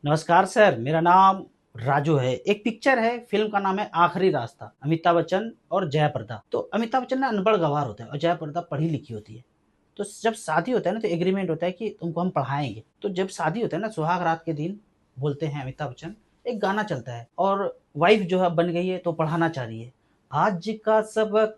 नमस्कार सर, मेरा नाम राजू है। एक पिक्चर है, फ़िल्म का नाम है आखिरी रास्ता। अमिताभ बच्चन और जया प्रदा। तो अमिताभ बच्चन ना अनपढ़ गँवार होता है और जया प्रदा पढ़ी लिखी होती है। तो जब शादी होता है ना तो एग्रीमेंट होता है कि तुमको हम पढ़ाएँगे। तो जब शादी होता है ना सुहाग रात के दिन बोलते हैं अमिताभ बच्चन, एक गाना चलता है और वाइफ़ जो है बन गई है तो पढ़ाना चाह रही है। आज का सबक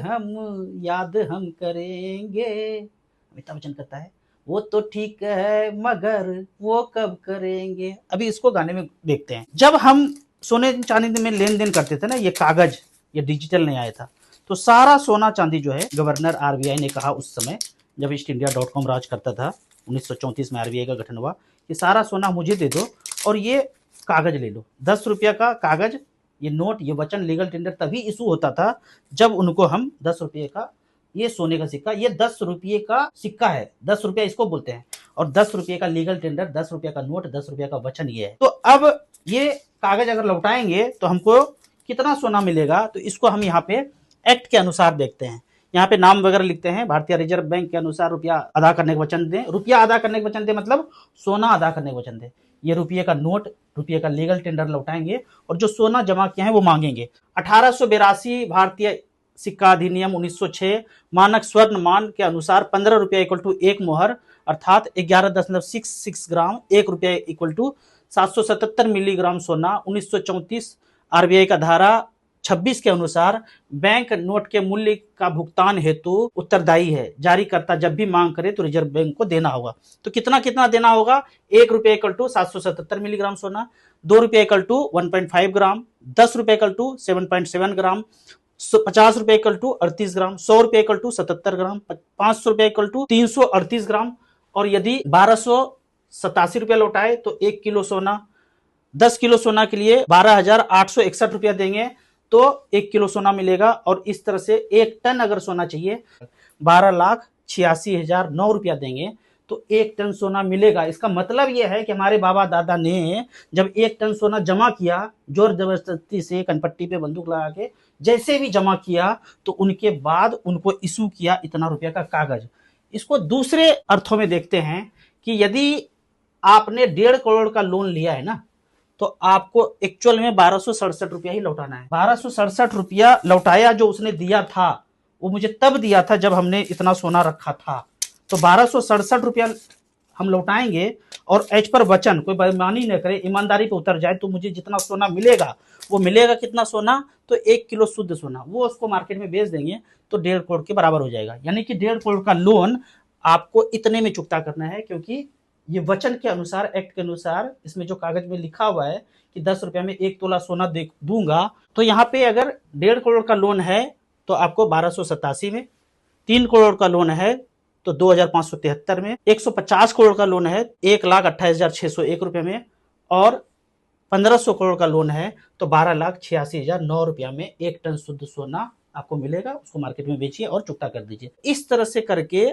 हम याद हम करेंगे। अमिताभ बच्चन कहता है वो तो ठीक है मगर वो कब करेंगे। अभी इसको गाने में देखते हैं। जब हम सोने चांदी में लेन देन करते थे ना, ये कागज, ये डिजिटल नहीं आया था, तो सारा सोना चांदी जो है गवर्नर आरबीआई ने कहा उस समय जब ईस्ट इंडिया .com राज करता था 1934 में आरबीआई का गठन हुआ कि सारा सोना मुझे दे दो और ये कागज ले लो। 10 रुपया का कागज, ये नोट, ये वचन, लीगल टेंडर तभी इशू होता था जब उनको हम 10 रुपये का, ये सोने का सिक्का, ये 10 रुपये का सिक्का है, 10 रुपया इसको बोलते हैं। और 10 रुपये का लीगल टेंडर, 10 रुपया का नोट, 10 रुपया का वचन ये है। तो अब ये कागज अगर लौटाएंगे तो हमको कितना सोना मिलेगा, तो इसको हम यहाँ पे एक्ट के अनुसार देखते हैं। यहाँ पे नाम वगैरह लिखते हैं। भारतीय रिजर्व बैंक के अनुसार रुपया अदा करने का वचन दें। रुपया अदा करने का वचन दें मतलब सोना अदा करने का वचन दें। ये रुपये का नोट, रुपये का लीगल टेंडर लौटाएंगे और जो सोना जमा किया है वो मांगेंगे। 1882 भारतीय सिक्का अधिनियम 1906 मानक स्वर्ण मान के अनुसार 15 रुपया इक्वल टू एक मोहर अर्थात 11.66 ग्राम, 1 रुपया इक्वल टू 777 मिलीग्राम सोना। 1934 आरबीआई का धारा 26 के अनुसार बैंक नोट के मूल्य का भुगतान हेतु उत्तरदायी है। जारीकर्ता जब भी मांग करे तो रिजर्व बैंक को देना होगा। तो कितना कितना देना होगा? 1 रुपया इक्वल टू 777 मिलीग्राम सोना, 2 रुपया इक्वल टू 1.5 ग्राम, 10 रुपया इक्वल टू 7.7 ग्राम, 50 रुपए इक्वल टू 38 ग्राम, 100 रुपए इक्वल टू 77 ग्राम, 500 रुपए इक्वल टू 338 ग्राम। और यदि 1287 रुपया लौटाए तो 1 किलो सोना, 10 किलो सोना के लिए 12,861 रुपया देंगे तो 1 किलो सोना मिलेगा। और इस तरह से 1 टन अगर सोना चाहिए 12,86,009 रुपया देंगे तो 1 टन सोना मिलेगा। इसका मतलब यह है कि हमारे बाबा दादा ने जब 1 टन सोना जमा किया, जोर जबरदस्ती से कनपट्टी पे बंदूक लगा के जैसे भी जमा किया, तो उनके बाद उनको इशू किया इतना रुपया का कागज। इसको दूसरे अर्थों में देखते हैं कि यदि आपने 1.5 करोड़ का लोन लिया है ना, तो आपको एक्चुअल में 1267 रुपया ही लौटाना है। 1267 रुपया लौटाया जो उसने दिया था, वो मुझे तब दिया था जब हमने इतना सोना रखा था। तो 1267 रुपया हम लौटाएंगे और एज पर वचन, कोई बेईमानी न करे, ईमानदारी पे उतर जाए तो मुझे जितना सोना मिलेगा वो मिलेगा। कितना सोना? तो 1 किलो शुद्ध सोना, वो उसको मार्केट में बेच देंगे तो 1.5 करोड़ के बराबर हो जाएगा। यानी कि 1.5 करोड़ का लोन आपको इतने में चुकता करना है, क्योंकि ये वचन के अनुसार, एक्ट के अनुसार, इसमें जो कागज में लिखा हुआ है कि 10 रुपया में 1 तोला सोना दूंगा। तो यहाँ पे अगर 1.5 करोड़ का लोन है तो आपको 1287 में, 3 करोड़ का लोन है तो 2,573 में, 150 करोड़ का लोन है 1,28,601 रुपये में, और 1,500 करोड़ का लोन है तो 12,86,009 रुपया में 1 टन शुद्ध सोना आपको मिलेगा। उसको मार्केट में बेचिए और चुकता कर दीजिए। इस तरह से करके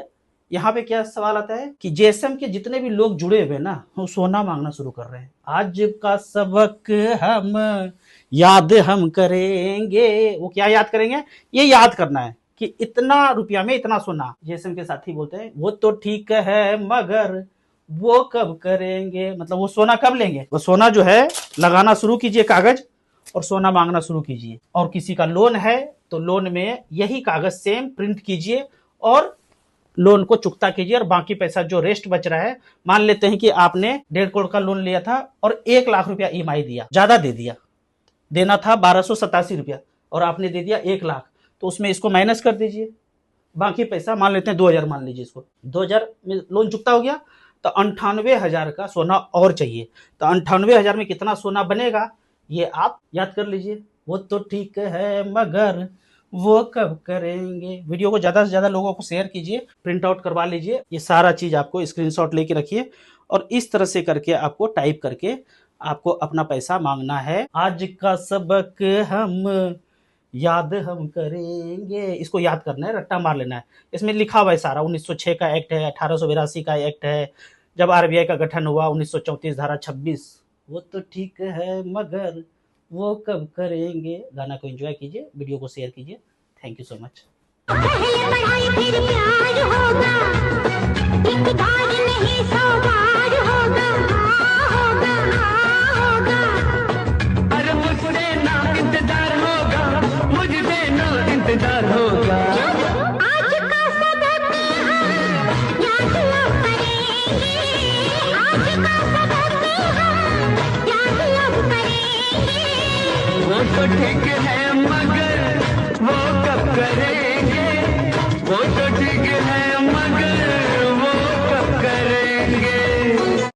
यहाँ पे क्या सवाल आता है कि जेएसएम के जितने भी लोग जुड़े हुए ना, वो सोना मांगना शुरू कर रहे हैं। आज का सबक हम याद हम करेंगे। वो क्या याद करेंगे? ये याद करना है कि इतना रुपया में इतना सोना। जेएसएम के साथी बोलते हैं वो तो ठीक है मगर वो कब करेंगे, मतलब वो सोना कब लेंगे। वो सोना जो है लगाना शुरू कीजिए कागज और सोना मांगना शुरू कीजिए। और किसी का लोन है तो लोन में यही कागज सेम प्रिंट कीजिए और लोन को चुकता कीजिए। और बाकी पैसा जो रेस्ट बच रहा है, मान लेते हैं कि आपने 1.5 करोड़ का लोन लिया था और 1 लाख रुपया ईएमआई दिया, ज्यादा दे दिया, देना था 1287 रुपया और आपने दे दिया 1 लाख, तो उसमें इसको माइनस कर दीजिए। बाकी पैसा मान लेते हैं 2,000, मान लीजिए इसको 2,000 में लोन चुकता हो गया तो 98,000 का सोना और चाहिए। तो 98,000 में कितना सोना बनेगा ये आप याद कर लीजिए। वो तो ठीक है मगर वो कब करेंगे। वीडियो को ज्यादा से ज्यादा लोगों को शेयर कीजिए, प्रिंट आउट करवा लीजिए। ये सारा चीज आपको स्क्रीनशॉट लेके रखिए और इस तरह से करके आपको टाइप करके आपको अपना पैसा मांगना है। आज का सबक हम याद हम करेंगे, इसको याद करना है, रट्टा मार लेना है। इसमें लिखा हुआ है सारा। 1906 का एक्ट है, 1882 का एक्ट है, जब आरबीआई का गठन हुआ 1934 धारा 26। वो तो ठीक है मगर वो कब करेंगे। गाना को एंजॉय कीजिए, वीडियो को शेयर कीजिए। Thank you so much. पहले पढ़ाई फिर प्यार होगा, एक बार नहीं 100 बार होगा। मजेदार होगा। आज का सबक हम याद अब करेंगे, आज का सबक हम याद अब करेंगे। वो तो ठीक है मगर